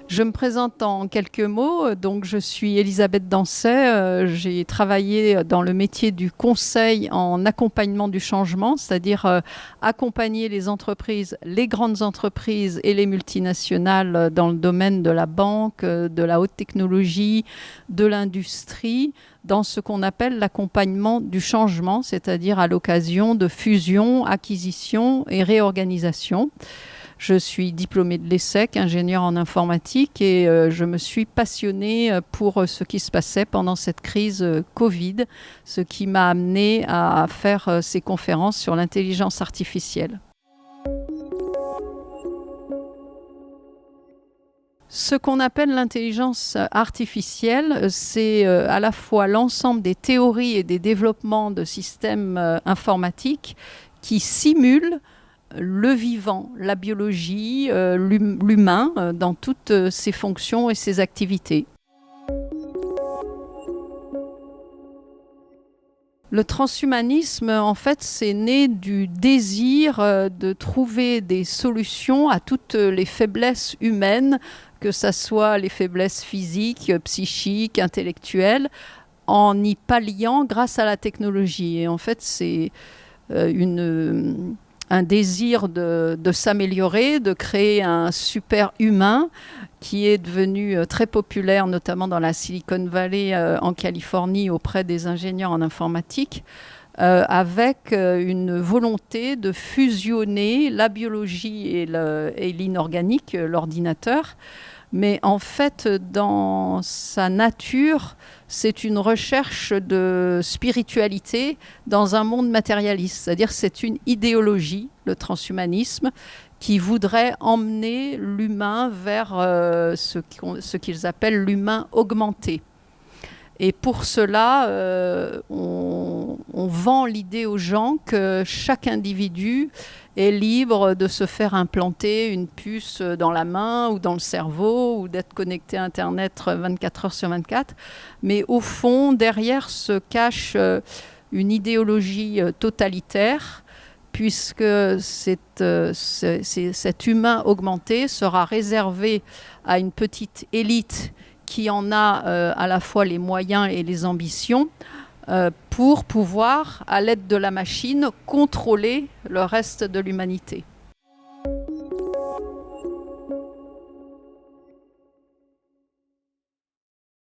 Je me présente en quelques mots. Donc, je suis Elisabeth Dancet. J'ai travaillé dans le métier du conseil en accompagnement du changement, c'est-à-dire accompagner les entreprises, les grandes entreprises et les multinationales dans le domaine de la banque, de la haute technologie, de l'industrie, dans ce qu'on appelle l'accompagnement du changement, c'est-à-dire à l'occasion de fusions, acquisitions et réorganisations. Je suis diplômée de l'ESSEC, ingénieure en informatique, et je me suis passionnée pour ce qui se passait pendant cette crise Covid, ce qui m'a amenée à faire ces conférences sur l'intelligence artificielle. Ce qu'on appelle l'intelligence artificielle, c'est à la fois l'ensemble des théories et des développements de systèmes informatiques qui simulent le vivant, la biologie, l'humain dans toutes ses fonctions et ses activités. Le transhumanisme, en fait, c'est né du désir de trouver des solutions à toutes les faiblesses humaines, que ce soit les faiblesses physiques, psychiques, intellectuelles, en y palliant grâce à la technologie. Et en fait, c'est un désir de s'améliorer, de créer un super humain qui est devenu très populaire, notamment dans la Silicon Valley en Californie, auprès des ingénieurs en informatique, avec une volonté de fusionner la biologie et l'inorganique, l'ordinateur. Mais en fait, dans sa nature, c'est une recherche de spiritualité dans un monde matérialiste. C'est-à-dire c'est une idéologie, le transhumanisme, qui voudrait emmener l'humain vers ce qu'ils appellent l'humain augmenté. Et pour cela, on vend l'idée aux gens que chaque individu est libre de se faire implanter une puce dans la main ou dans le cerveau ou d'être connecté à Internet 24 heures sur 24. Mais au fond, derrière se cache une idéologie totalitaire, puisque cet humain augmenté sera réservé à une petite élite qui en a à la fois les moyens et les ambitions pour pouvoir, à l'aide de la machine, contrôler le reste de l'humanité.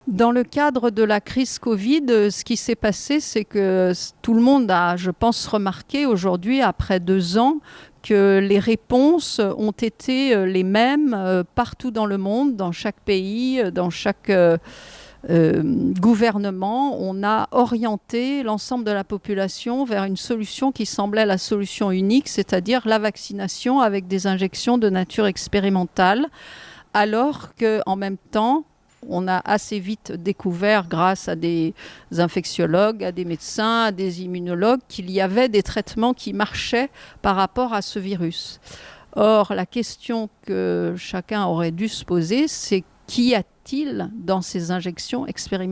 Dans le cadre de la crise Covid, ce qui s'est passé, c'est que tout le monde a, je pense, remarqué aujourd'hui, après 2 ans, que les réponses ont été les mêmes partout dans le monde, dans chaque pays, dans chaque gouvernement. On a orienté l'ensemble de la population vers une solution qui semblait la solution unique, c'est-à-dire la vaccination avec des injections de nature expérimentale, alors qu'en même temps, on a assez vite découvert, grâce à des infectiologues, à des médecins, à des immunologues, qu'il y avait des traitements qui marchaient par rapport à ce virus. Or, la question que chacun aurait dû se poser, c'est qu'y a-t-il dans ces injections expérimentales ?